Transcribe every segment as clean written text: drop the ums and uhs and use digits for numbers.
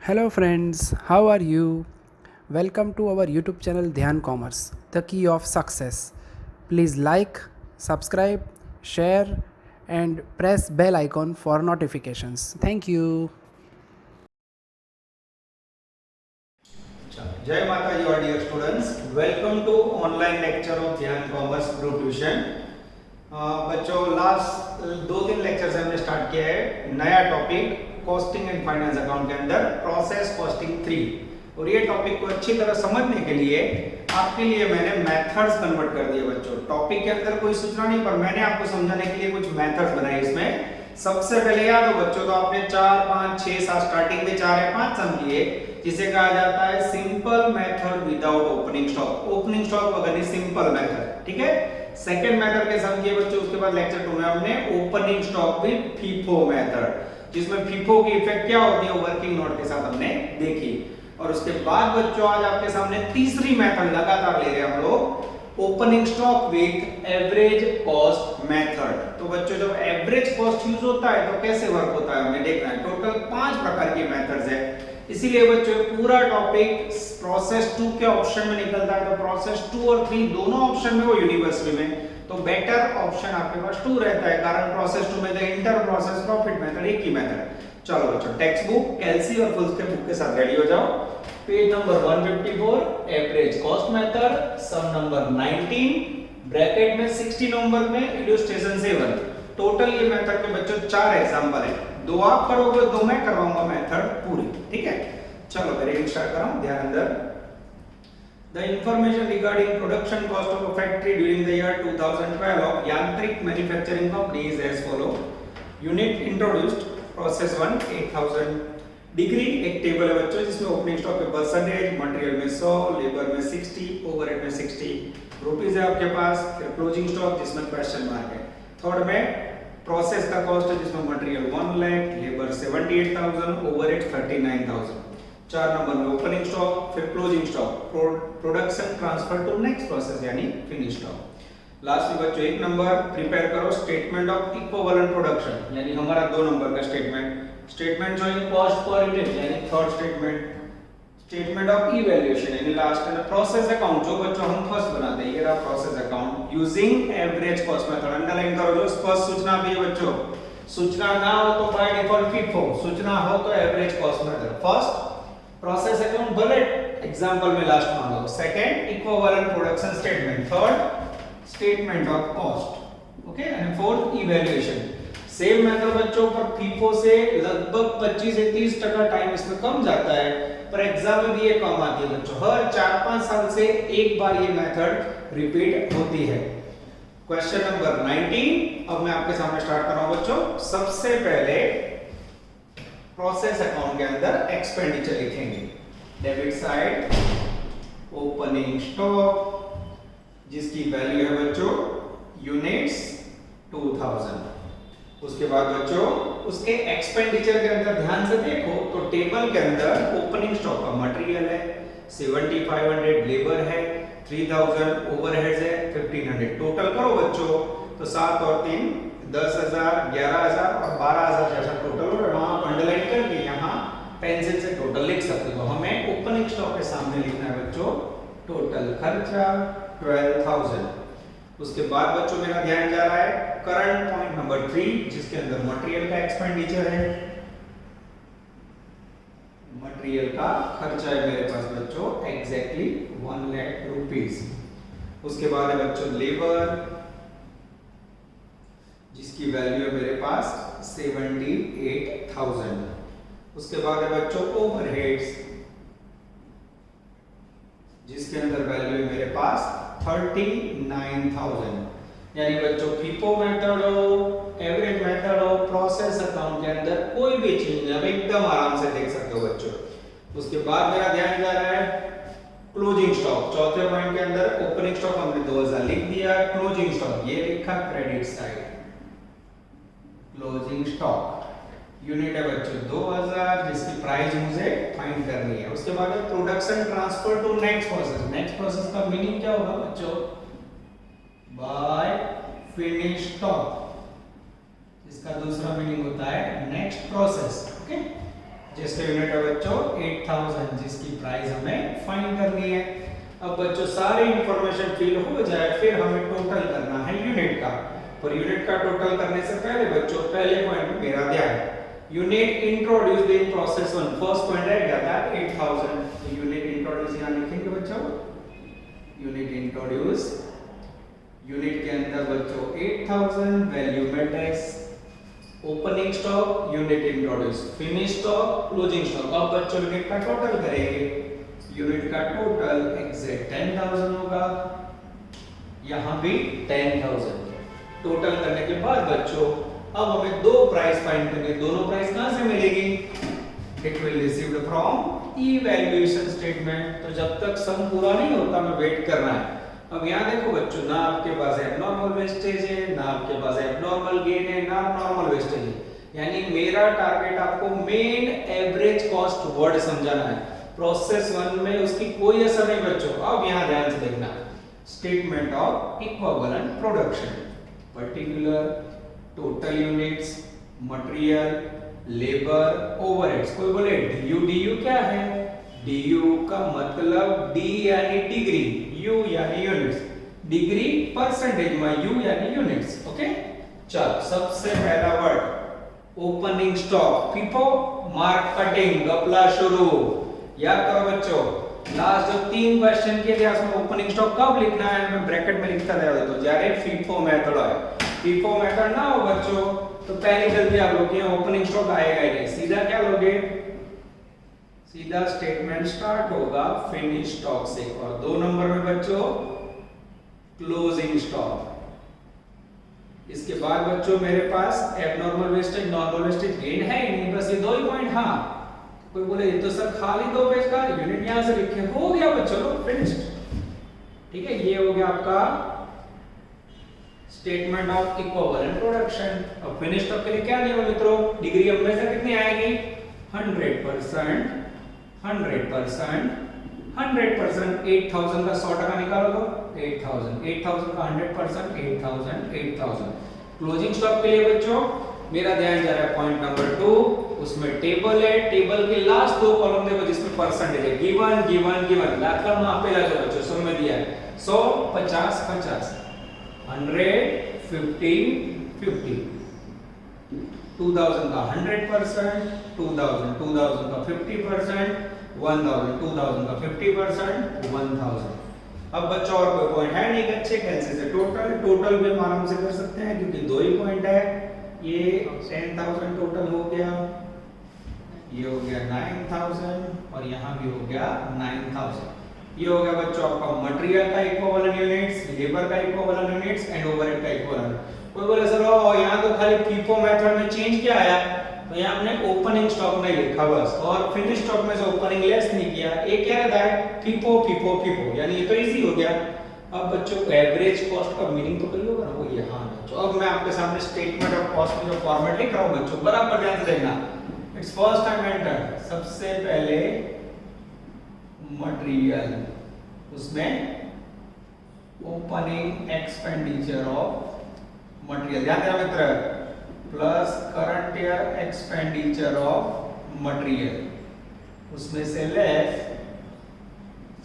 Hello, friends, how are you? Welcome to our YouTube channel Dhyan Commerce, the key of success. Please like, subscribe, share, and press bell icon for notifications. Thank you. जय माता जी और dear students, welcome to online lecture of Dhyan commerce group tuition. बच्चों, last 2-3 lecture से हमने start किया है नया topic costing and finance account के अंदर प्रोसेस कॉस्टिंग 3। और ये टॉपिक को अच्छी तरह समझने के लिए आपके लिए मैंने मेथड्स कन्वर्ट कर दिए। बच्चों, टॉपिक के अंदर कोई सूचना नहीं, पर मैंने आपको समझाने के लिए कुछ मेथड्स बनाए इसमें। सबसे पहले याद हो बच्चों, तो आपने 4, 5, 6, 7 स्टार्टिंग में 4 या 5 सम किए, जिसे कहा जाता है simple method without opening stock. Opening stock वगैरह सिंपल मेथड, ठीक है। सेकंड मेथड के सम किए बच्चों, उसके बाद लेक्चर 2 में हमने opening stock with FIFO method, जिसमें फीफो की इफेक्ट क्या होती है वर्किंग नोट के साथ हमने देखी। और उसके बाद बच्चों आज आपके सामने तीसरी मेथड लगातार ले रहे हैं हम लोग, opening stock with average cost method. तो बच्चों, जब एवरेज कॉस्ट यूज होता है तो कैसे वर्क होता है हमें देखना है। टोटल 5 प्रकार की मेथड्स है, इसीलिए बच्चों पूरा टॉपिक प्रोसेस 2 के ऑप्शन में निकलता है। तो प्रोसेस 2 और 3 दोनों ऑप्शन में हो यूनिवर्सिटी में, तो बेटर ऑप्शन आपके पास 2 रहता है, कारण प्रोसेस 2 में the inter process profit method एक ही मेथड। चलो बच्चों, टेक्स्ट बुक कैलसी और फुल स्केप बुक के साथ रेडी हो जाओ। Page number 154 average cost method, sum number 19, bracket में 60 नंबर में इलस्ट्रेशन 7। टोटल ये मेथड के बच्चों 4 एग्जांपल है, 2 आप करोगे, 2 मैं करवाऊंगा मेथड पूरी, ठीक है। चलो मैं रीडिंग स्टार्ट कर रहा हूं, ध्यान अंदर। The information regarding production cost of a factory during the year 2012 of Yantrik Manufacturing Company is as follow. Unit introduced, process 1 8000 degree. एक टेबल है बच्चों जिसमें ओपनिंग स्टॉक पे परसेंटेज, मटेरियल में 100, लेबर में 60, ओवरहेड में 60 रुपीस है आपके पास। फिर क्लोजिंग स्टॉक जिसमें क्वेश्चन मार्क है। थर्ड में प्रोसेस का कॉस्ट है जिसमें material 1 lakh, labour 78000, overhead 39000। 4 number में ओपनिंग स्टॉक, फिर closing stock, production transfer to next process यानी फिनिश स्टॉक। लास्ट में बच्चों 1 नंबर प्रिपेयर करो स्टेटमेंट ऑफ इक्विवेलेंट प्रोडक्शन, यानी हमारा 2 नंबर का statement. Statement showing cost per unit यानी third statement. Statement of evaluation यानी लास्ट में प्रोसेस अकाउंट, जो बच्चों हम फर्स्ट बनाते हैं, ये रहा process account using average cost method. Underline करो, जो स्पष्ट सूचना भी है बच्चों, सूचना ना हो तो बाय डिफॉल्ट फीफो, सूचना हो तो average cost method. First process account bullet example में लास्ट मान लो। Second equivalent production statement. Third statement of cost, okay. And fourth evaluation. Same method बच्चों, पर फीफो से लगभग 25 से 30% टाइम इसमें कम जाता है, पर एग्जाम में भी ये कम आती है बच्चों। हर 4-5 साल से एक बार ये मेथड रिपीट होती है। क्वेश्चन नंबर 19 अब मैं आपके सामने स्टार्ट कर रहा हूं बच्चों। सबसे पहले प्रोसेस अकाउंट के अंदर एक्सपेंडिचर लिखेंगे। डेबिट साइड ओपनिंग स्टॉक, जिसकी वैल्यू है बच्चों यूनिट्स 2000। उसके बाद बच्चों उसके एक्सपेंडिचर के अंदर ध्यान से देखो तो टेबल के अंदर ओपनिंग स्टॉक का मटेरियल है 7500, लेबर है 3000, ओवरहेड्स है 1500। टोटल करो बच्चों तो 7 और 3 10000, 11000 और 12000 जैसा टोटल हो रहा है। अंडरलाइन करके यहाँ पेंसिल से टोटल लिख सकते हो। हमें ओपनिंग स्टॉक के सामने लिखना है बच्चों टोटल खर्चा 12000। उसके बाद बच्चों मेरा ध्यान जा रहा है करंट पॉइंट नंबर 3, जिसके अंदर मटेरियल का एक्सपेंडिचर है, मटेरियल का खर्चा है मेरे पास बच्चों एग्जैक्टली 1 लाख रुपीस। उसके बाद है बच्चों लेबर, जिसकी वैल्यू है मेरे पास 78000। उसके बाद है बच्चों ओवरहेड्स, जिसके अंदर वैल्यू है मेरे पास 39000। यानी बच्चों फीफो मेथड हो, एवरेज मेथड हो, प्रोसेस अकाउंट के अंदर कोई भी चीज आप एकदम आराम से देख सकते हो बच्चों। उसके बाद मेरा ध्यान जा रहा है क्लोजिंग स्टॉक। चौथे पॉइंट के अंदर ओपनिंग स्टॉक हमने 2000 लिख दिया, क्लोजिंग स्टॉक ये लिखा credit side. Closing stock unit है बच्चों 2000, जिसकी प्राइस मुझे फाइंड करनी है। उसके बाद production transfer to next process. Next process का मीनिंग क्या होगा बच्चों? बाय फिनिश स्टॉक, इसका दूसरा मीनिंग होता है नेक्स्ट प्रोसेस, ओके। जिसके यूनिट है बच्चों 8000, जिसकी प्राइस हमें फाइंड करनी है। अब बच्चों सारी इंफॉर्मेशन फिल हो जाए, फिर हमें टोटल करना है यूनिट का। पर यूनिट का टोटल करने से पहले बच्चों पहले पॉइंट पे मेरा ध्यान, unit introduced in process 1, first point रहेगा था 8000, तो यूनिट इंट्रोड्यूस यहां लिखेंगे बच्चों, यूनिट इंट्रोड्यूस, यूनिट के अंदर बच्चों 8000, value matrix, opening stock, unit introduce, finish stock, closing stock. अब बच्चों यूनिट का टोटल करेंगे, यूनिट का टोटल एग्जैक्ट 10000 होगा, यहां भी 10000। टोटल करने के बाद बच्चों अब हमें दो प्राइस फाइंड करनी है। दोनों प्राइस कहां से मिलेगी? It will received from evaluation statement. तो जब तक सम पूरा नहीं होता हमें वेट करना है। अब यहां देखो बच्चों, ना आपके पास एबनॉर्मल वेस्टेज है, ना आपके पास एबनॉर्मल गेन है, ना नॉर्मल वेस्टेज है। यानी मेरा टारगेट आपको मेन एवरेज कॉस्ट वर्ड समझाना है। प्रोसेस 1 में उसकी कोई असर नहीं बच्चों। अब यहां ध्यान से देखना, statement of equivalent production, particular, total units, material, labour, overheads. कोई बोले डीयू, डीयू क्या है? डीयू का मतलब डी यानी डिग्री, यू यानी यूनिट्स, डिग्री परसेंटेज में, यू यानी यूनिट्स। ओके, चल सबसे पहला word opening stock, FIFO, marketing, गपला शुरू। याद करो बच्चों, लास्ट जो 3 क्वेश्चन किए थे उसमें ओपनिंग स्टॉक कब लिखना है मैं ब्रैकेट में लिखता था, तो जारे फीफो मेथड है। फीफो मेथड ना हो बच्चों तो पहली गलती आप लोग की ओपनिंग स्टॉक आएगा ही नहीं, सीधा क्या लोगे, सीधा स्टेटमेंट स्टार्ट होगा फिनिश स्टॉक से। और 2 नंबर में बच्चों क्लोजिंग स्टॉक। इसके बाद बच्चों मेरे पास abnormal wastage, normal wastage gain है ही नहीं, बस ये 2 ही पॉइंट। हाँ कोई बोले ये तो सर खाली 2 पेज का, यूनिट यहां से लिखे, हो गया बच्चों फिनिश्ड। ठीक है, ये हो गया आपका स्टेटमेंट ऑफ इक्विवेलेंट प्रोडक्शन। अब फिनिश स्टॉक के लिए क्या नियम है मित्रों? डिग्री हमेशा कितनी आएगी? 100%, 100%, 100%। 8000 का 100% निकालो तो 8000, 8000 का 100%, 8000, 8000। क्लोजिंग स्टॉक के लिए बच्चों मेरा ध्यान जा रहा है पॉइंट नंबर 2, उसमें टेबल है, टेबल के लास्ट 2 कॉलम देखो जिसमें परसेंटेज है, गिवन गिवन गिवन। लाकर वहां पे ला दो बच्चों, सब में दिया है 100, 50, 50, 100, 50, 50, 2000 का 100%, 2000, 2000 का 50%, 1000, 2000 का 50%, 1000। अब बच्चों और कोई पॉइंट है नहीं, अच्छे कैंसिल से टोटल, टोटल भी हम आराम से कर सकते हैं क्योंकि 2 ही पॉइंट है। ये 10000 टोटल हो गया, ये हो गया 9000 और यहाँ भी हो गया 9000। ये हो गया बच्चों आपका मटेरियल का इक्विवेलेंट यूनिट्स, लेबर का इक्विवेलेंट यूनिट्स एंड ओवरहेड का इक्विवेलेंट। कोई बोले सर यहाँ तो खाली फीफो मेथड में चेंज क्या आया, तो यहाँ हमने ओपनिंग स्टॉक नहीं लिखा बस, और फिनिश स्टॉक में से ओपनिंग लेस नहीं किया। एक क्या रहता है फीफो फीफो फीफो, यानी ये तो इजी हो गया। अब बच्चों एवरेज कॉस्ट का मीनिंग तो कही होगा ना, वो ये। हाँ बच्चों अब मैं आपके सामने स्टेटमेंट ऑफ कॉस्ट में जो फॉर्मेट लिख रहा हूँ बच्चों बराबर ध्यान से देखना। इट्स फर्स्ट टाइम एंटर, सबसे पहले मटेरियल, उसमें ओपनिंग एक्सपेंडिचर ऑफ मटेरियल, ध्यान देना मित्र, plus current year expenditure of material, उसमें से less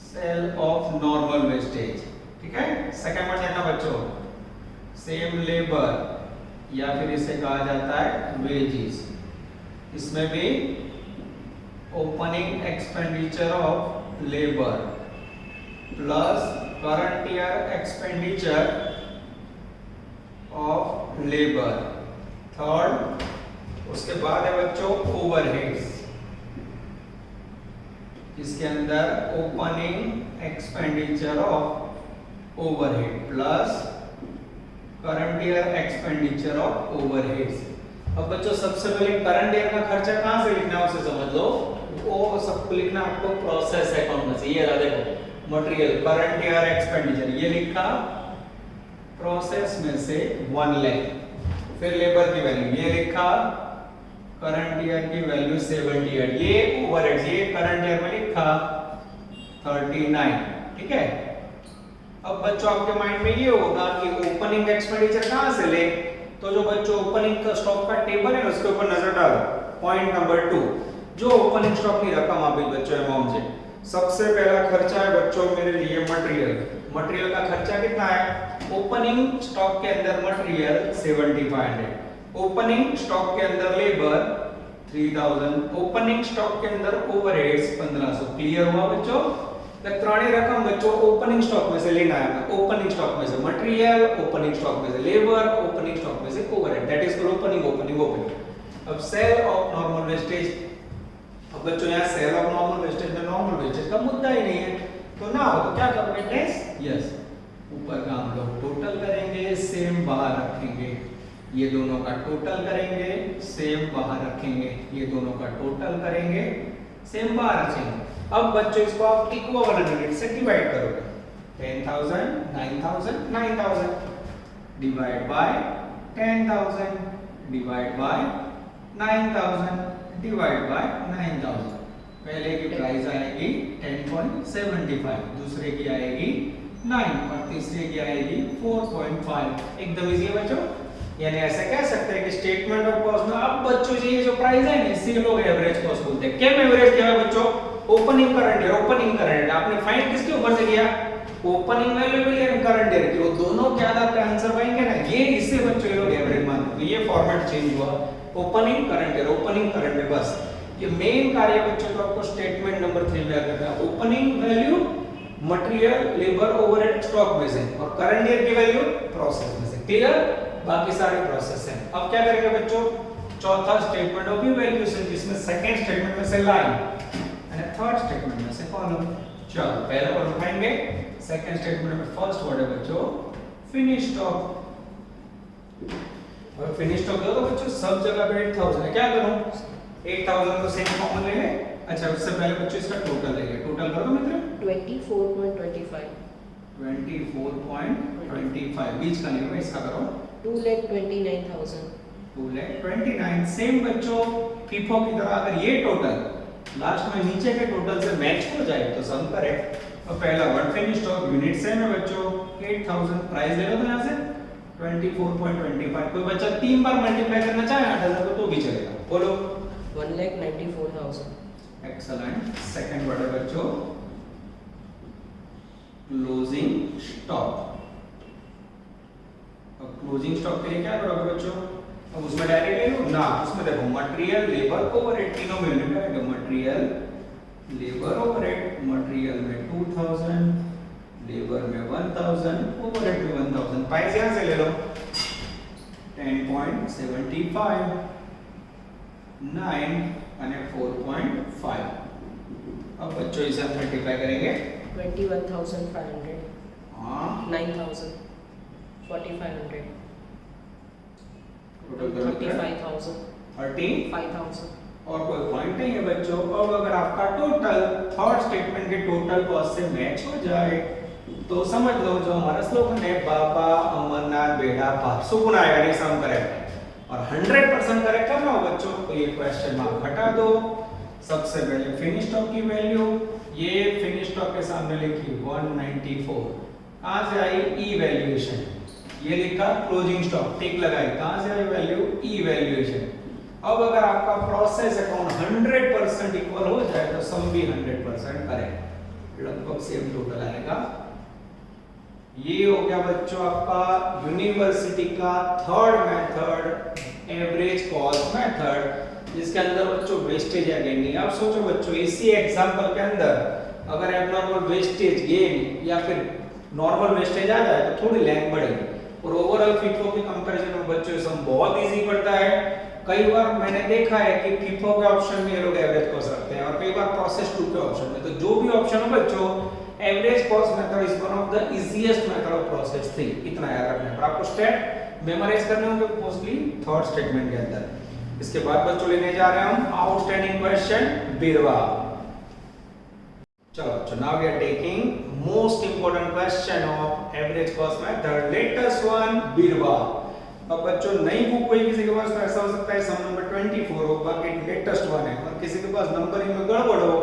sale of normal wastage. ठीक है, सेकंड वन देखना बच्चों, सेम लेबर या फिर इसे कहा जाता है वेजेस, इसमें भी opening expenditure of labour plus current year expenditure of labour. Third, उसके बाद है बच्चों ओवरहेड्स, इसके अंदर opening expenditure of overhead plus current year expenditure of overheads. अब बच्चों सबसे पहले करंट ईयर का खर्चा कहां से लिखना है उसे समझ लो, वो सबको लिखना आपको प्रोसेस अकाउंट में से। ये रहा देखो मटेरियल करंट ईयर एक्सपेंडिचर, ये लिखा प्रोसेस में से 1 लाख। फिर लेबर की वैल्यू ये लिखा, करंट ईयर की वैल्यू 78, ये ओवरहेड्स ये करंट ईयर में लिखा 39। ठीक है, अब बच्चों आपके माइंड में ये होगा कि ओपनिंग एक्सपेंडिचर कहां से ले, तो जो बच्चों ओपनिंग का स्टॉक का टेबल है ना उसके ऊपर नजर डालो, पॉइंट नंबर 2। जो ओपनिंग स्टॉक की रकम આપી बच्चों अमाउंट है। सबसे पहला खर्चा है बच्चों मेरे लिए मटेरियल का खर्चा कितना है? ओपनिंग स्टॉक के अंदर मटेरियल 7500, ओपनिंग स्टॉक के अंदर लेबर 3000, ओपनिंग स्टॉक के अंदर ओवरहेड्स 1500। क्लियर हुआ बच्चों? त्रणेय रकम बच्चों ओपनिंग स्टॉक में से लेना है। ओपनिंग स्टॉक में से मटेरियल, ओपनिंग स्टॉक में से लेबर, ओपनिंग स्टॉक में से ओवरहेड, दैट इज ओपनिंग। अब सेल ऑफ नॉर्मल वेस्टेज, अब बच्चों यहाँ सेल ऑफ नॉर्मल वेस्टेज में नॉर्मल वेस्टेज का मुद्दा ही नहीं है, तो ना हो तो क्या करोगे टेस्ट? यस, ऊपर का हम लोग टोटल करेंगे, सेम बाहर रखेंगे, ये दोनों का टोटल करेंगे, सेम बाहर रखेंगे, ये दोनों का टोटल करेंगे, सेम बाहर रखेंगे। अब बच्चों इसको आप इक्विवेलेंट यूनिट से डिवाइड करोगे, 10000 9000 9000 divide by 10000 divide by 9000 divide by 9000। पहले की प्राइस आएगी 10.75, दूसरे की आएगी 9 और तीसरे की आएगी 4.5। एकदम इजी है बच्चों। यानी ऐसे कह सकते हैं कि स्टेटमेंट ऑफ कॉस्ट में अब बच्चों ये जो प्राइस है ना इसी लोग एवरेज कॉस्ट बोलते हैं। क्या एवरेज क्या है बच्चों? ओपनिंग करंट आपने फाइंड किसके ऊपर से किया? Opening value and current year की, वो दोनों क्या आपका आंसर पाएंगे ना, ये इससे बच्चों ये लोग एवरेज मानते हैं। तो ये फॉर्मेट चेंज हुआ, ओपनिंग करंट ईयर बस। ये मेन कार्य बच्चों को आपको स्टेटमेंट नंबर 3 में करना है। Opening value material, labour, overhead stock में से, और करंट ईयर की वैल्यू प्रोसेस में से। क्लियर? बाकी सारे प्रोसेस हैं। अब क्या करेंगे बच्चों? चौथा स्टेटमेंट ऑफ इवैल्यूएशन, जिसमें सेकंड स्टेटमेंट में से लाइन और थर्ड स्टेटमेंट में से कॉलम। चलो पहला कॉलम उठाएंगे, सेकंड स्टेटमेंट में फर्स्ट वर्ड है बच्चों फिनिश स्टॉक। और फिनिश स्टॉक दो तो बच्चों सब जगह पे 8000 है। क्या करूं? 8000 को सेम कॉमन ले ले। अच्छा उससे पहले बच्चों इसका टोटल लेंगे, टोटल कर दो मित्र। 24.25 24.25 बीच का नहीं होगा, इसका करो 2,29,000 2,29,000। सेम बच्चों फीफो की तरह अगर ये टोटल लास्ट में नीचे के टोटल से मैच हो जाए तो सम करेक्ट। तो पहला word finish stock unit same है बच्चों 8000, प्राइस ले लो तो यहां से 24.25। कोई बच्चा 3 बार मल्टीप्लाई करना चाहे 8000 को तो भी चलेगा। बोलो 1,94,000 एक्सीलेंट। सेकंड वर्ड है बच्चों क्लोजिंग स्टॉक। अब क्लोजिंग स्टॉक के लिए क्या करोगे बच्चों? अब उसमें डायरेक्ट ले लो ना, उसमें देखो मटेरियल, लेबर, ओवरहेड तीनों में ले लो। Material, labour, overhead. मटेरियल में 2000, लेबर में 1000, ओवरहेड में 1000। प्राइस यहां से ले लो 10.75, 9 और 4.5। अब बच्चों इसे हम मल्टीप्लाई करेंगे 21,500 हां 9,000 4,500 टोटल करो 35,000 35,000 5,000। और कोई पॉइंट नहीं है बच्चों। अब अगर आपका टोटल थर्ड स्टेटमेंट के टोटल कॉस्ट से मैच हो जाए तो समझ लो जो हमारा स्लोगन है बाबा अमरनाथ बेड़ा पार, सुकून आएगा नहीं सम करेक्ट। और 100% करेक्ट करना हो बच्चों तो ये क्वेश्चन मार्क हटा दो। सबसे पहले फिनिश स्टॉक की वैल्यू, ये फिनिश स्टॉक के सामने लिखी 194, कहां से आई? इवैल्यूएशन। ये लिखा क्लोजिंग स्टॉक, टिक लगाई, कहां से आई वैल्यू? इवैल्यूएशन। अब अगर आपका प्रोसेस अकाउंट 100% इक्वल हो जाए तो सम भी 100% करेक्ट, लगभग सेम टोटल आएगा। ये हो गया बच्चों आपका यूनिवर्सिटी का third method, average cost method, जिसके अंदर बच्चों वेस्टेज या गेन नहीं। आप सोचो बच्चों इसी एग्जांपल के अंदर अगर एबनॉर्मल वेस्टेज गेन या फिर नॉर्मल वेस्टेज आ जाए तो थोड़ी लैंग बढ़ेगी। और ओवरऑल फीफो के कंपैरिजन में बच्चों सम बहुत इजी पड़ता है। कई बार मैंने देखा है कि फीफो के ऑप्शन में ये लोग एवरेज कॉस्ट रखते हैं और कई बार प्रोसेस 2 के ऑप्शन में। तो जो भी ऑप्शन हो बच्चों average cost method is one of the easiest method of process 3, इतना याद रखना है। पर आपको स्टेट मेमोराइज करने होंगे मोस्टली थर्ड स्टेटमेंट के अंदर। इसके बाद बच्चों लेने जा रहे हैं हम आउटस्टैंडिंग क्वेश्चन बीरवा। चलो so now we are taking most important question of average cost method, latest one बीरवा। अब बच्चों नई बुक कोई किसी के पास तो ऐसा हो सकता है सम नंबर 24 हो, बाकी लेटेस्ट वन है, और किसी के पास नंबरिंग में गड़बड़ हो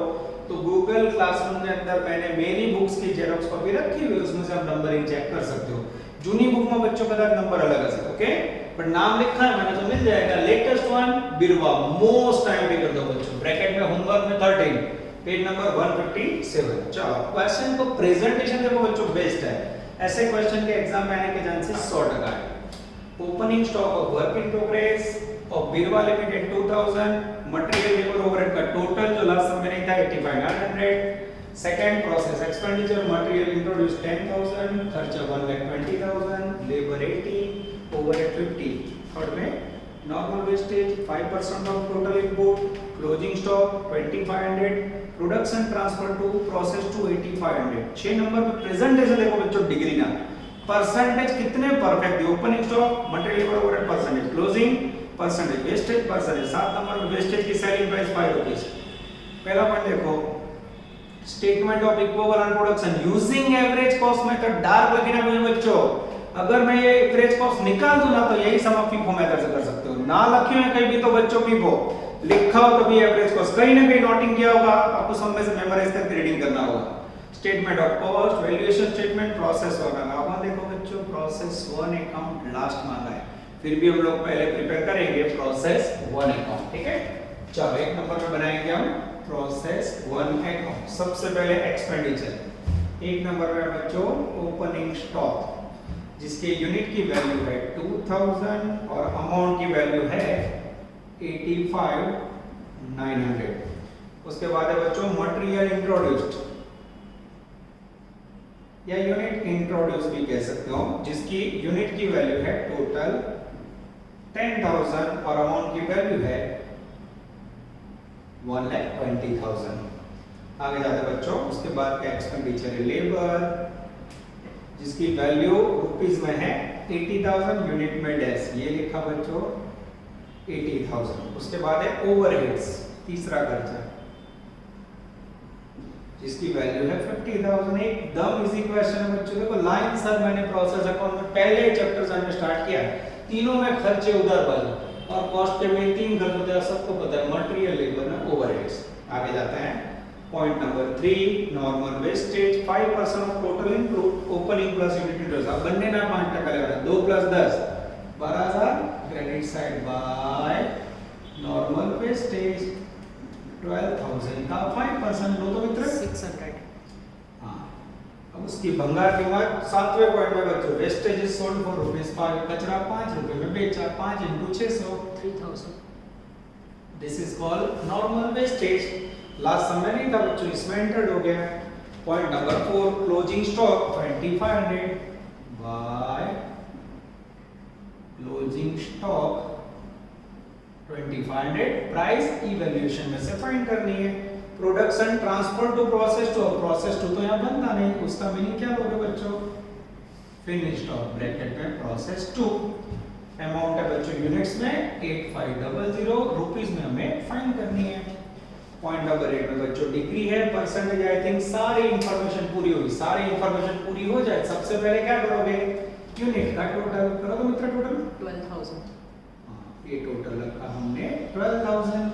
तो गूगल क्लासरूम के अंदर मैंने मेरी बुक्स की जेरॉक्स कॉपी रखी हुई है, उसमें से आप नंबरिंग चेक कर सकते हो। जूनी बुक में बच्चों का नंबर अलग है, ओके। पर नाम लिखा है मैंने तो मिल जाएगा। लेटेस्ट वन बिरवा, मोस्ट टाइम पे कर दो बच्चों, ब्रैकेट में होमवर्क में 13, पेज नंबर 157। चलो क्वेश्चन को प्रेजेंटेशन देखो बच्चों बेस्ट है, ऐसे क्वेश्चन के एग्जाम में आने के चांसेस 100% है। Opening stock of work in progress of Birva limited 2000, material labour overhead का टोटल जो लास्ट समय नहीं था 85,900, second process expenditure material introduce 10,000, खर्चा 1,20,000, लेबर 80, ओवरहेड 50, थर्ड में normal wastage 5% of total input, closing stock 2500, production transfer to process two 8500। 6 number पे presentation देखो बच्चों डिग्री ना परसेंटेज कितने परफेक्ट है, opening stock material labour overhead percentage, closing percentage, wastage percentage. 7 number में wastage की selling price 5 rupees. पहला point देखो statement of equivalent production using average cost method, dark लिखना मुझे बच्चों, अगर मैं ये एवरेज कॉस्ट निकाल दूं ना तो यही सम आप फीफो मेथड से कर सकते हो। ना लिखे हैं कहीं भी तो बच्चों फीफो लिखा हो तभी एवरेज कॉस्ट, कहीं ना कहीं नोटिंग किया होगा आपको, सब में से मेमोराइज करके रीडिंग करना होगा। Statement of cost, valuation statement, process one. अब देखो बच्चों प्रोसेस वन अकाउंट लास्ट मांगा है, फिर भी हम लोग पहले प्रिपेयर करेंगे प्रोसेस वन अकाउंट, ठीक है। चलो 1 नंबर में बनाएंगे हम प्रोसेस वन अकाउंट। सबसे पहले एक्सपेंडिचर 1 नंबर में बच्चों ओपनिंग स्टॉक जिसके यूनिट की वैल्यू है 2000 और अमाउंट की वैल्यू है 85,900। उसके बाद है बच्चों मटेरियल इंट्रोड्यूस्ड या यूनिट इंट्रोड्यूस भी कह सकते हो, जिसकी यूनिट की वैल्यू है टोटल 10,000 और अमाउंट की वैल्यू है 1,20,000। आगे जाते बच्चों, उसके बाद का एक्सपेंडिचर है लेबर जिसकी वैल्यू रुपीस में है 80,000, यूनिट में डैश ये लिखा बच्चों 80,000। उसके बाद है ओवरहेड्स, तीसरा खर्चा जिसकी वैल्यू है 50,000। एकदम इजी क्वेश्चन है बच्चों, देखो लाइन सर मैंने प्रोसेस अकाउंट में पहले चैप्टर से हमने स्टार्ट किया, तीनों में खर्चे उधर बाजू और कॉस्ट के में 3 खर्च होते हैं, सबको पता है, मटेरियल लेबर में ओवरहेड्स। आगे जाते हैं point number 3 normal wastage 5% of total input, opening plus unit introduce. अब बनने ना 5% लगा 2 + 10 12,000, credit side by normal wastage 12,000 का 5% लो तो मित्र 600. हाँ। अब उसकी भंगार कीमत 7वें पॉइंट में बच्चों वेस्टेज इज सोल्ड फॉर ₹5, कचरा 5 रुपए में बेचा, 5 × 600 3,000. This is called normal wastage. Last समय नहीं था बच्चों, इसमें एंटर्ड हो गया। Point number 4 closing stock 2500 by closing stock 2500, price evaluation में से फाइंड करनी है। Production transfer to process two, process two तो यहाँ बनता नहीं, उसका मीनिंग क्या होगा बच्चों फिनिश स्टॉक ब्रैकेट में प्रोसेस टू। अमाउंट है बच्चों यूनिट्स में 8500, रुपीस में हमें फाइंड करनी है। पॉइंट नंबर 8 में बच्चों डिग्री है, परसेंटेज, आई थिंक सारी इंफॉर्मेशन पूरी होगी। सारी इंफॉर्मेशन पूरी हो जाए सबसे पहले क्या करोगे, यूनिट का टोटल करो तो मित्र टोटल 12,000. ये टोटल रखा हमने 12,000।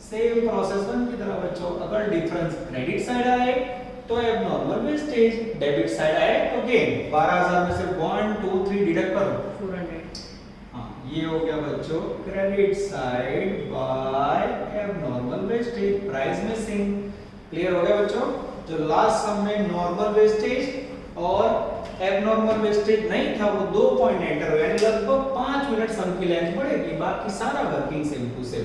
सेम प्रोसेस वन की तरह बच्चों, अगर डिफरेंस क्रेडिट साइड आए तो एबनॉर्मल वेस्टेज, डेबिट साइड आए तो गेन। 12,000 में से 1 2 3 डिडक्ट करो 400. ये हो गया बच्चों credit side by abnormal wastage, price missing. Clear हो गया बच्चों। जो लास्ट सम में नॉर्मल वेस्टेज और एबनॉर्मल वेस्टेज नहीं था वो 2 पॉइंट एंटर हुए, यानी लगभग 5 मिनट सम की लेंथ बढ़ेगी, बाकी सारा वर्किंग सेम टू सेम।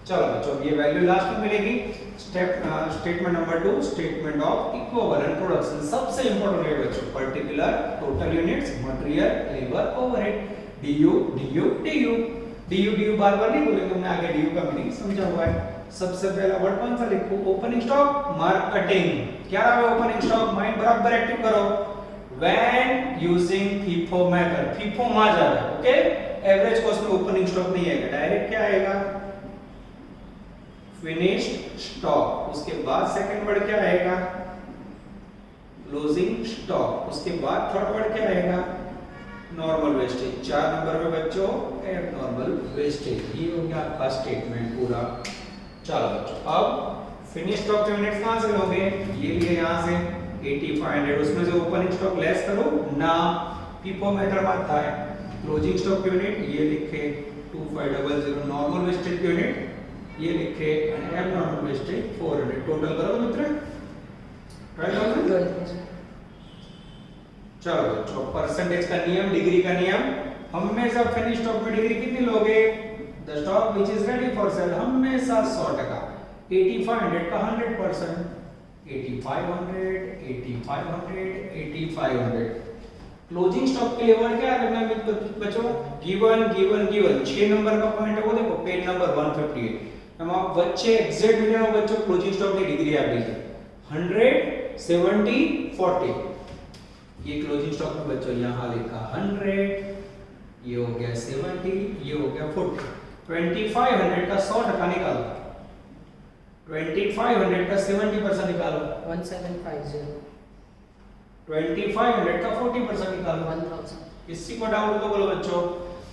चलो बच्चों ये वैल्यू लास्ट में मिलेगी। Statement number 2 statement of equivalent production. सबसे इंपॉर्टेंट है बच्चों particular total units, material, labour, overhead, DU DU DU DU DU बार-बार नहीं बोलेंगे, हमने आगे DU का मीनिंग समझा हुआ है। सबसे पहला वर्ड कौन सा लिखो, ओपनिंग स्टॉक, मार्केटिंग। क्या रहा है ओपनिंग स्टॉक, माइंड बराबर एक्टिव करो। When using FIFO method, FIFO मा जा रहा है, ओके। एवरेज कॉस्ट में ओपनिंग स्टॉक नहीं आएगा, डायरेक्ट क्या आएगा फिनिश्ड स्टॉक। उसके बाद सेकंड वर्ड क्या आएगा क्लोजिंग स्टॉक। उसके बाद थर्ड वर्ड क्या आएगा नॉर्मल वेस्टेज। 4 नंबर में बच्चों एबनॉर्मल वेस्टेज। ये हो गया आपका स्टेटमेंट पूरा। चलो बच्चों अब फिनिश स्टॉक के यूनिट्स कहां से लोगे, ये लिए यहां से 8500, उसमें से ओपनिंग स्टॉक लेस करो ना, FIFO मेथड मानता है। क्लोजिंग स्टॉक यूनिट ये लिखे 2500 नॉर्मल वेस्टेज यूनिट ये लिखे અને એબનોર્મલ વેસ્ટેજ 400 ટોટલ કરો મિત્ર 12000 12,000. चलो बच्चों परसेंटेज का नियम डिग्री का नियम हमेशा फिनिश स्टॉक में डिग्री कितनी लोगे the stock which is ready for sale हमेशा 100% 8500 का 100% 8500 8500 8500 क्लोजिंग स्टॉक के लिए वर्ड क्या करना है बच्चों गिवन गिवन गिवन 6 नंबर का पॉइंट है वो देखो पेज नंबर 158 हम आप बच्चे एग्जैक्ट वीडियो में बच्चों क्लोजिंग स्टॉक की डिग्री आप लीजिए 100 70 40 ये क्लोजिंग स्टॉक में बच्चों यहाँ लिखा 100 ये हो गया 70 ये हो गया 40 2500 का 100% निकालो 2500 का 70% निकालो 1750. 2500 का 40% निकालो 1000. किसी को डाउट तो बोलो बच्चों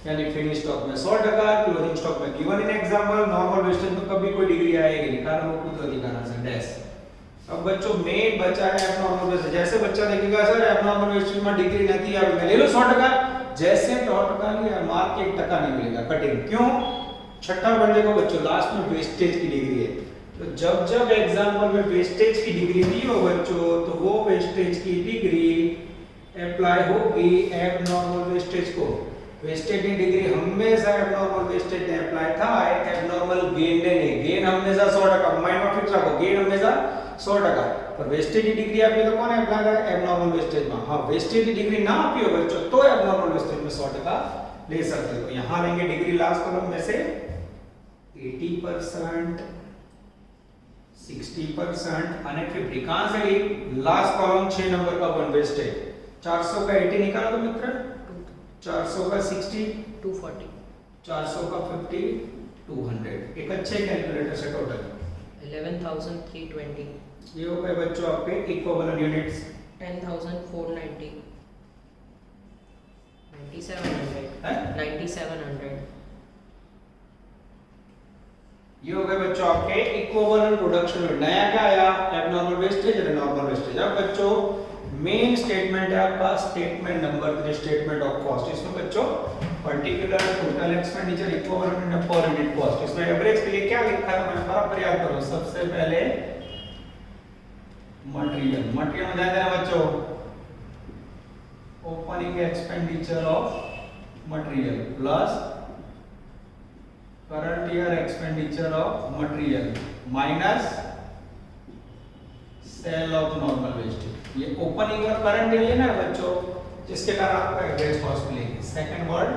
यानी फिनिश स्टॉक में 100% क्लोजिंग स्टॉक में given in example normal wastage में कभी कोई डिग्री आएगी नहीं कारण वो खुद अधिकार से डैश अब बच्चों मेन बचा है एबनॉर्मल वेस्टेज जैसे बच्चा देखेगा सर एबनॉर्मल वेस्टेज में डिग्री नहीं है मैं ले लो 100% जैसे 100% लिया मार्क 1% नहीं मिलेगा कटिंग क्यों छठा पढ़ देखो बच्चों लास्ट में वेस्टेज की डिग्री है तो जब जब एग्जांपल में वेस्टेज की डिग्री दी हो बच्चों तो वो वेस्टेज की डिग्री अप्लाई होगी एबनॉर्मल वेस्टेज को वेस्टेज की डिग्री हमेशा एबनॉर्मल वेस्टेज ने अप्लाई था एबनॉर्मल गेन ने नहीं गेन हमेशा 100% माइंड में फिक्स रखो गेन हमेशा 100% पर वेस्टेज की डिग्री आपकी तो कौन अप्लाई करेगा एबनॉर्मल वेस्टेज में हां वेस्टेज की डिग्री ना आपकी हो बच्चों तो एबनॉर्मल वेस्टेज में 100% ले सकते हो यहां लेंगे डिग्री लास्ट कॉलम में से 80% 60% અને 50 कहां से ली लास्ट कॉलम 6 नंबर का वन वेस्टेज 400 का 80 निकालो तो मित्र 400 का 60 240. 400 का 50 200 एक अच्छे कैलकुलेटर से टोटल 11,320. ये हो गए बच्चों आपके इक्विवेलेंट यूनिट्स 10,490. 9,700. हैं 9,700. ये हो गए बच्चों आपके इक्विवेलेंट प्रोडक्शन यूनिट नया क्या आया एबनॉर्मल वेस्टेज और नॉर्मल वेस्टेज अब बच्चों मेन स्टेटमेंट है आपका statement number 3 statement of cost इसमें बच्चों particular total expenditure equivalent and per unit cost इसमें एवरेज के लिए क्या लिखा है मैंने बराबर याद करो सबसे पहले मटेरियल मटेरियल में ध्यान देना बच्चों opening expenditure of material plus current year expenditure of material minus cell of normal wastage ये ओपनिंग और करंट ईयर लेना है बच्चों जिसके कारण आपका एवरेज कॉस्ट मिलेगी सेकंड वर्ड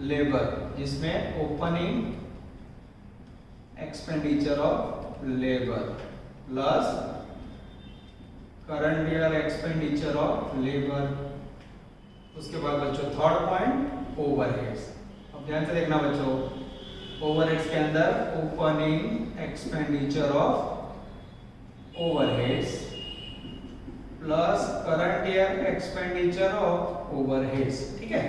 लेबर जिसमें opening expenditure of labour plus current year expenditure of labour उसके बाद बच्चों थर्ड पॉइंट ओवरहेड्स अब ध्यान से देखना बच्चों ओवरहेड्स के अंदर opening expenditure of overheads plus current year expenditure of overheads ठीक है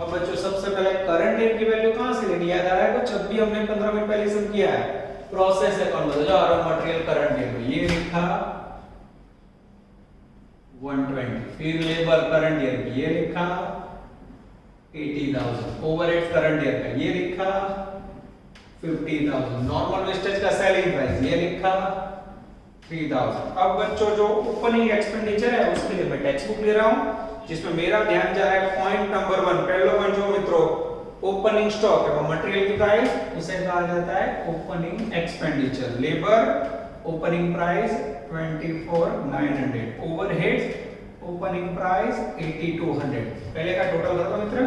अब बच्चों सबसे पहले करंट ईयर की वैल्यू कहां से लेनी याद आ रहा है कुछ जब भी हमने 15 मिनट पहले सब किया है प्रोसेस अकाउंट बताओ और मटेरियल करंट ईयर ये लिखा 120 फिर लेबर करंट ईयर की ये लिखा 80,000 ओवरहेड्स करंट ईयर का ये लिखा 50,000 नॉर्मल वेस्टेज का सेलिंग प्राइस ये लिखा 3,000 अब बच्चों जो ओपनिंग एक्सपेंडिचर है उसके लिए मैं टेक्स्ट बुक ले रहा हूं जिसमें मेरा ध्यान जा रहा है पॉइंट नंबर 1 पहला पॉइंट जो मित्रों ओपनिंग स्टॉक है वो मटेरियल की प्राइस इसे कहा जाता है opening expenditure labour opening price 24,900 overheads opening price 8,200 पहले का टोटल कर दो मित्र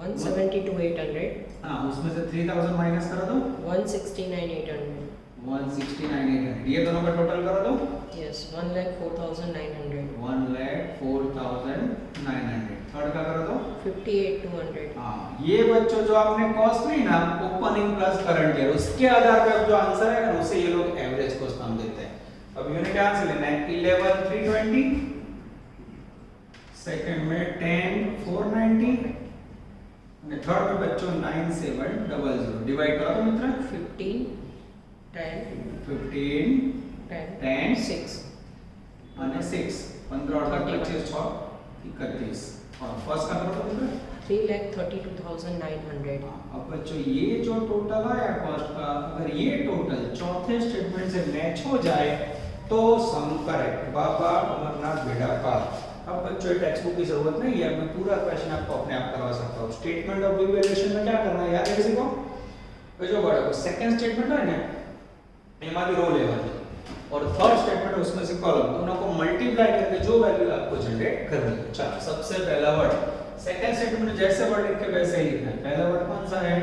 172,800. हां उसमें से 3,000 माइनस कर दो 169,800. 169,800 ये दोनों का टोटल कर दो Yes, 1,04,900. 1,04,900 थर्ड का कर दो 58,200. हाँ ये बच्चों जो आपने कॉस्ट ली ना ओपनिंग प्लस करंट ईयर उसके आधार पे अब जो आंसर है ना उसे ये लोग एवरेज कॉस्ट नाम देते हैं अब यूनिट आंसर लेना है 11,320 सेकंड में 10,490 और थर्ड में बच्चों 9,700 डिवाइड करो तो मित्र 15, 10, 15 10, 10 6. અને 6 15 18 25 6 31 और फर्स्ट का करो तो 3,32,900. अब बच्चों ये जो टोटल आया कॉस्ट का, अगर ये टोटल चौथे स्टेटमेंट से मैच हो जाए तो सम करेक्ट बाबा अमरनाथ बेड़ा पार। अब बच्चों टेक्स्ट बुक की जरूरत नहीं है, मैं पूरा क्वेश्चन आपको अपने आप करवा सकता हूँ। स्टेटमेंट ऑफ इवैल्यूएशन में क्या करना है याद है किसी को? जो बड़ा सेकंड स्टेटमेंट है ना एमा की रो लेवल और थर्ड स्टेटमेंट उसमें से कॉलम दोनों को मल्टीप्लाई करके जो वैल्यू आपको जनरेट करनी है। चलो सबसे पहला वर्ड सेकंड स्टेटमेंट में जैसे वर्ड लिख के वैसे ही लिखना है। पहला वर्ड कौन सा है?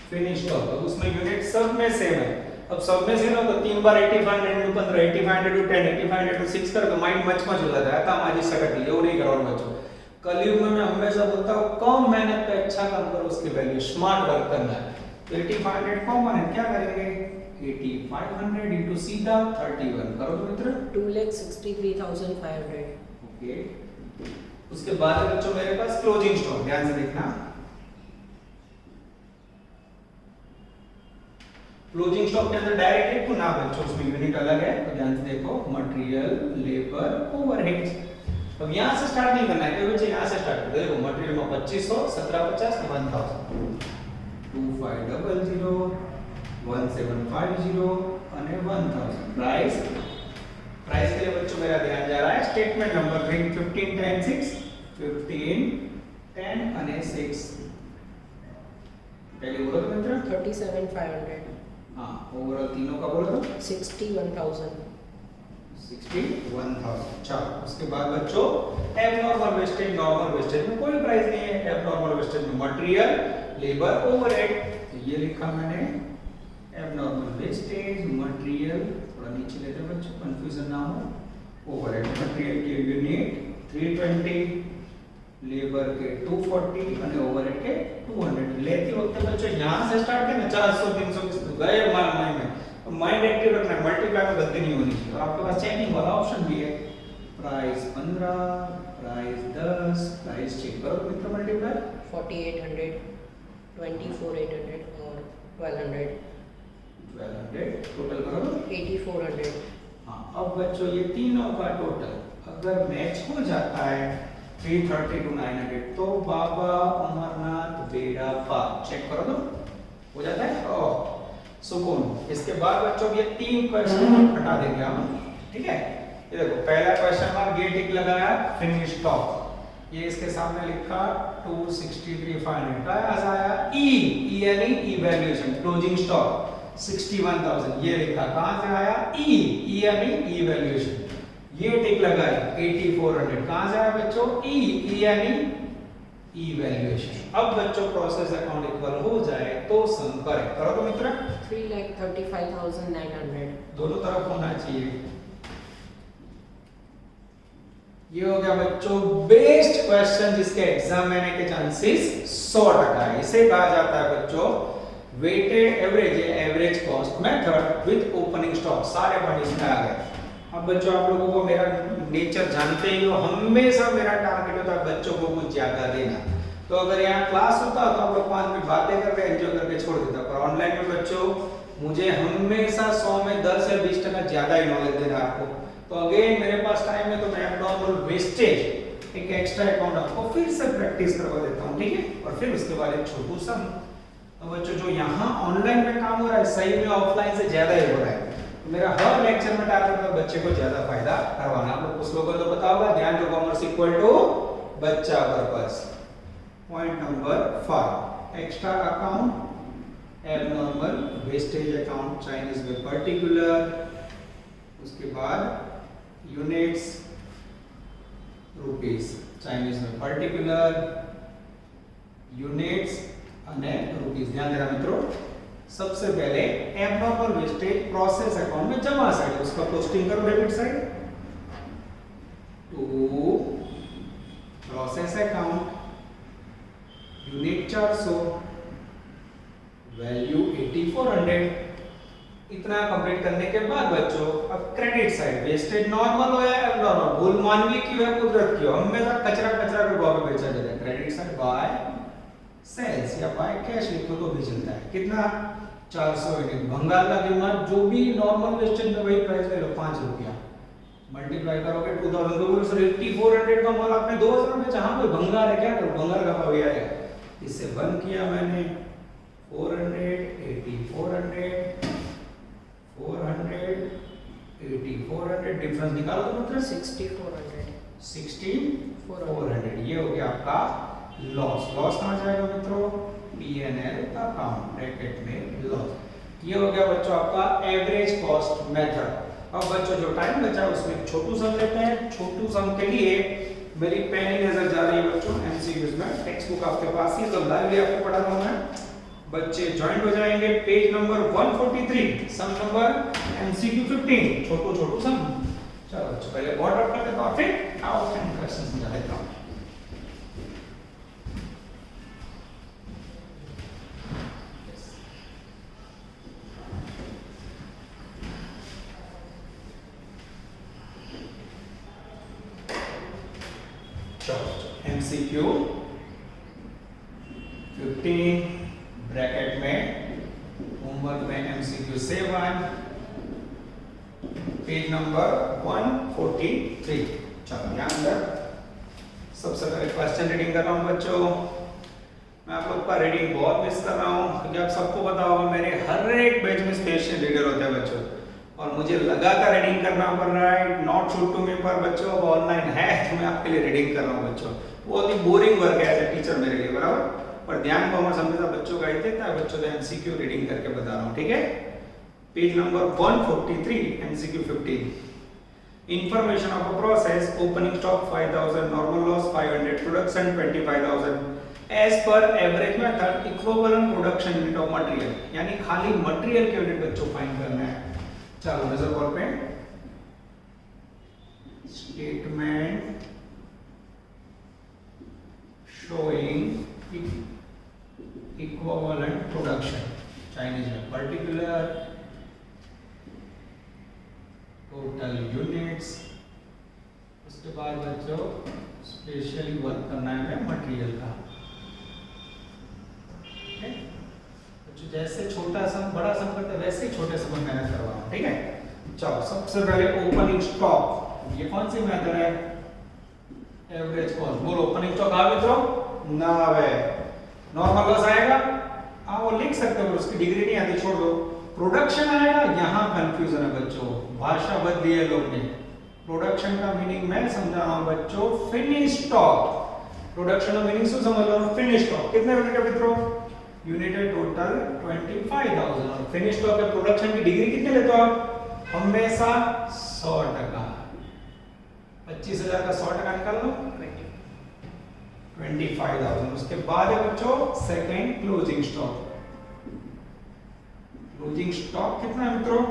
Finish stock. तो उसमें यूनिट सब में सेम है। अब सब में सेम है तो तीन बार 85 into 15 85 into 10 85 into 6 कर तो माइंड मच हो जाता है। काम आज सकट ये नहीं करो बच्चों। कलयुग में मैं हमेशा बोलता हूं कम मेहनत पे अच्छा काम करो, उसकी वैल्यू स्मार्ट वर्क करना है। तो 8500 कॉमन है, क्या करेंगे 8500 into सीधा 31 करो तो मित्र 2,63,500. ओके। उसके बाद है बच्चों मेरे पास क्लोजिंग स्टॉक, ध्यान से देखना। क्लोजिंग स्टॉक के अंदर डायरेक्ट लिखो ना बच्चों, उसमें यूनिट अलग है तो ध्यान से देखो मटेरियल लेबर ओवरहेड्स। अब यहां से स्टार्ट नहीं करना है क्योंकि बच्चे यहां से स्टार्ट कर देखो मटेरियल में 2500 1750 1000 2500 1750 અને 1000 प्राइस के लिए बच्चों मेरा ध्यान जा रहा है स्टेटमेंट नंबर 15 10 6 15 10 અને 6 पहले बोलो तो मित्र 37,500. हां ओवरऑल तीनों का बोलो तो 61,000. 61,000। चलो उसके बाद बच्चों एबनॉर्मल वेस्टेज नॉर्मल वेस्टेज में कोई प्राइस नहीं है। एबनॉर्मल वेस्टेज में मटेरियल लेबर ओवरहेड तो ये लिखा मैंने एबनॉर्मल वेस्टेज मटेरियल, थोड़ा नीचे लेते हैं बच्चों कंफ्यूजन ना हो। ओवरहेड मटेरियल के यूनिट 320 लेबर के 240 અને ओवरहेड के 200 लेते वक्त बच्चों यहां से स्टार्ट करना 400 300 गए माइंड में माइंड एक्टिव रखना है, मल्टीप्लाई में गलती नहीं होनी चाहिए। आपके पास चेकिंग वाला ऑप्शन भी है प्राइस 15 प्राइस 10 प्राइस चेक करो मित्र मल्टीप्लाई 4,800 24,800 और 1,200 टोटल करो 8,400. हाँ अब बच्चों ये तीनों का टोटल अगर मैच हो जाता है 330 to 900 तो बाबा अमरनाथ बेड़ा पार चेक करो तो हो जाता है सुकून। इसके बाद बच्चों ये तीन क्वेश्चन हटा देंगे हम, ठीक है। ये देखो पहला क्वेश्चन मार्क ये टिक लगाया फिनिश स्टॉक, ये इसके सामने लिखा 263,500 का आया ई यानी इवैल्यूएशन क्लोजिंग स्टॉक 61,000 ये लिखा कहां से आया ई यानी इवैल्यूएशन, ये टिक लगाया 8,400 कहां से आया बच्चों ई यानी इवैल्यूएशन। अब बच्चों प्रोसेस अकाउंट इक्वल हो जाए तो सम करो तो मित्र 3,35,900. दोनों तरफ होना चाहिए। ये हो गया बच्चों बेस्ट क्वेश्चन जिसके एग्जाम में आने के चांसेस 100% है। इसे कहा जाता है बच्चों weighted average average cost method with opening stock. सारे पॉइंट इसमें आ गए। अब बच्चों आप लोगों को मेरा नेचर जानते ही हो, हमेशा मेरा टारगेट होता है बच्चों को कुछ ज्यादा देना। तो अगर यहाँ क्लास होता तो आप लोग 5 मिनट बातें करके एंजॉय करके छोड़ देता, पर ऑनलाइन में बच्चों मुझे हमेशा 100 में 10 से 20% ज्यादा ही नॉलेज देना आपको। तो अगेन मेरे पास टाइम है तो मैं एब्नॉर्मल वेस्टेज एक एक्स्ट्रा अकाउंट आपको फिर से प्रैक्टिस करवा देता हूँ, ठीक है। और फिर उसके बाद एक छोटू सा बच्चों जो यहाँ ऑनलाइन में काम हो रहा है सही में ऑफलाइन से ज्यादा ही हो रहा है। मेरा हर लेक्चर में टारगेट है बच्चे को ज्यादा फायदा करवाना। आप लोग कुछ लोगों को तो पता होगा ध्यान दो कॉमर्स इक्वल टू बच्चा purpose. Point number 5 extra account abnormal wastage account Chinese में पर्टिकुलर, उसके बाद यूनिट्स रुपीस चाइनीज में पर्टिकुलर यूनिट्स અને रुपीस। ध्यान देना मित्रों सबसे पहले एबनॉर्मल वेस्टेज प्रोसेस अकाउंट में जमा साइड उसका पोस्टिंग करो debit side to process account unit 400 value 8,400। इतना कंप्लीट करने के बाद बच्चों अब क्रेडिट साइड वेस्टेज नॉर्मल हो या एबनॉर्मल भूल मानवीय की है कुदरत की हो हमेशा कचरा के भाव में बेचा जाता है। क्रेडिट साइड बाय सेल्स या बाय कैश लिखो तो भी चलता है। कितना 400 यूनिट भंगार का कीमत जो भी नॉर्मल वेस्टेज में वही प्राइस ले लो 5 रुपया मल्टीप्लाई करोगे 2000 को बोलो सर 8400 का माल आपने 2000 में जहां कोई भंगार है, क्या करो भंगार का भाव ये आएगा, इससे 1 किया मैंने 400 80 400 400 80 400 डिफरेंस निकालो तो मतलब 6400 6400 ये हो गया आपका लॉस। लॉस कहां जाएगा मित्रों, P&L अकाउंट ब्रैकेट में लॉस। ये हो गया बच्चों आपका एवरेज कॉस्ट मेथड। अब बच्चों जो टाइम बचा उसमें छोटू सम लेते हैं। छोटू सम के लिए मेरी पेन ही नजर जा रही है बच्चों, एमसीक्यूज में टेक्स्ट बुक आपके पास ही, तो लाइव आपको पढ़ा रहा हूं मैं, बच्चे ज्वाइंट हो जाएंगे। पेज नंबर 143 सम नंबर एमसीक्यू 15 छोटू छोटू सम। चलो बच्चों पहले बोर्ड रख करते हैं और फिर आउट एंड क्वेश्चंस समझा देता हूं। MCQ 15 ब्रैकेट में होमवर्क में MCQ 7 पेज नंबर 143। चलो यहाँ अंदर सबसे पहले क्वेश्चन रीडिंग कर रहा हूँ बच्चों। मैं आप लोग का रीडिंग बहुत मिस कर रहा हूँ क्योंकि आप सबको पता होगा मेरे हर एक पेज में स्पेशल रीडर होते हैं बच्चों, और मुझे लगातार रीडिंग करना पड़ रहा है। नॉट शूट टू मी पर बच्चों अब ऑनलाइन है तो मैं आपके लिए रीडिंग कर रहा हूँ बच्चों। बहुत ही बोरिंग वर्क है एज ए टीचर मेरे लिए, बराबर, पर ध्यान कॉमर्स हमेशा बच्चों का ही देता है। बच्चों को एमसीक्यू रीडिंग करके बता रहा हूँ, ठीक है। Page number 143 MCQ 15। Information of a process, opening stock 5000, normal loss 500, production 25000 as per average method, equivalent production unit of material, यानी खाली मटेरियल के यूनिट बच्चों फाइंड करना है। चलो नजर बोर्ड पे, statement showing equivalent production, Chinese में पर्टिकुलर टोटल यूनिट्स। उसके बाद बच्चों स्पेशली वर्क करना है मटेरियल का, बच्चों जैसे छोटा सम बड़ा सम करते हैं वैसे ही छोटे सम में मेहनत करवाओ, ठीक है। चलो सबसे पहले ओपनिंग स्टॉक, ये कौन सी मेथड है, एवरेज कॉस्ट। बोलो ओपनिंग स्टॉक आ मित्रों, ना है। नॉर्मल लॉस आएगा, आप वो लिख सकते हो, उसकी डिग्री नहीं आती, छोड़ दो। प्रोडक्शन आएगा, यहाँ कंफ्यूजन है बच्चों, भाषा बदली है लोग ने। प्रोडक्शन का मीनिंग मैं समझा रहा हूँ बच्चों, फिनिश स्टॉक। प्रोडक्शन का मीनिंग समझ रहा हूँ, फिनिश स्टॉक। कितने यूनिट है मित्रों, यूनिट है टोटल 25000, और फिनिश स्टॉक के प्रोडक्शन की डिग्री कितने लेते हो आप, हमेशा 100%। 25000 का 100% निकाल लो, 25000। उसके बाद है बच्चों second closing stock. Closing stock कितना है मित्रों,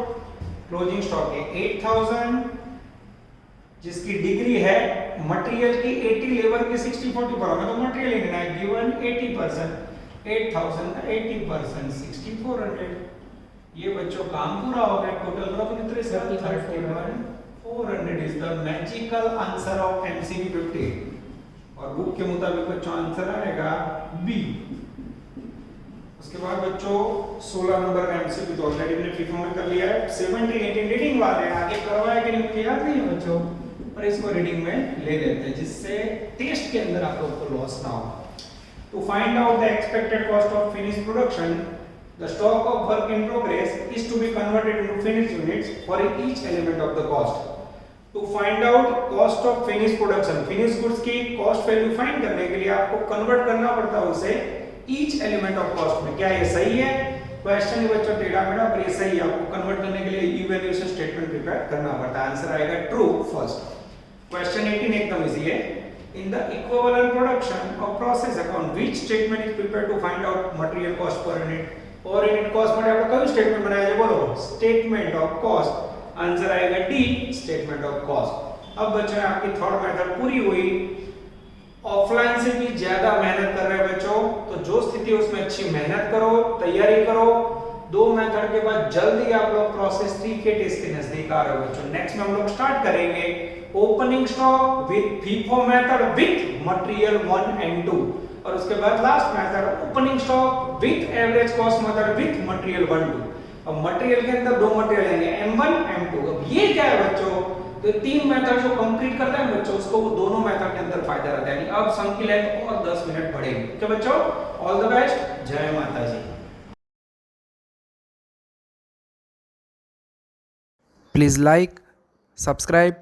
क्लोजिंग स्टॉक है 8000, जिसकी डिग्री है मटेरियल की 80, लेबर की 60-40 पर। हमें तो मटेरियल लेना है, गिवन 80%, 8000 का 80% 6400। ये बच्चों काम पूरा हो गया। टोटल प्रॉफिट कितने से 31400 is the magical answer of MCQ 15, और बुक के मुताबिक बच्चों आंसर आएगा बी। उसके बाद बच्चों 16 नंबर का एमसीक्यू तो ऑलरेडी मैंने फीफो में कर लिया है। 17 18 रीडिंग वाले हैं, आगे करवाया कि नहीं मुझे याद नहीं है बच्चों, पर इसको रीडिंग में ले लेते हैं जिससे टेस्ट के अंदर आप लोग को लॉस ना हो। To find out the expected cost of finished production, the stock of work in progress is to be converted into finished units for each element of the cost. To find out cost of finished production, finished goods की cost value find करने के लिए आपको convert करना पड़ता है उसे each element of cost में। क्या ये सही है? क्वेश्चन बच्चों टेढ़ा मेढ़ा, पर ये सही है। आपको कन्वर्ट करने के लिए इवैल्यूएशन स्टेटमेंट प्रिपेयर करना पड़ता है। आंसर आएगा ट्रू फर्स्ट। क्वेश्चन 18 एकदम इजी है। In the equivalent production of process account, which statement is prepared to find out material cost per unit? और unit cost માટે આપણે કયું સ્ટેટમેન્ટ બનાવ્યા છે બોલો, statement of cost। आंसर आएगा डी, statement of cost। अब बच्चों आपकी थर्ड मेथड पूरी हुई। ऑफलाइन से भी ज्यादा मेहनत कर रहे हैं बच्चों, तो जो स्थिति उसमें अच्छी मेहनत करो, तैयारी करो। दो मेथड के बाद जल्दी आप लोग प्रोसेस 3 के टेस्ट के नजदीक आ रहे हो बच्चों। नेक्स्ट में हम लोग स्टार्ट करेंगे opening stock with FIFO method with material 1 and 2, और उसके बाद last method opening stock with average cost method with material 1 2। अब मटेरियल के अंदर दो मटेरियल आएंगे M1 M2। अब ये क्या है बच्चों, तो 3 मेथड जो कंप्लीट करता है बच्चों उसको वो दोनों मेथड के अंदर फायदा रहता है, यानी अब सम की लेंथ और 10 मिनट बढ़ेगी। ठीक है बच्चों, ऑल द बेस्ट, जय माता जी। Please like, subscribe,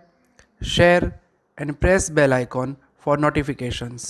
share and press bell icon for notifications.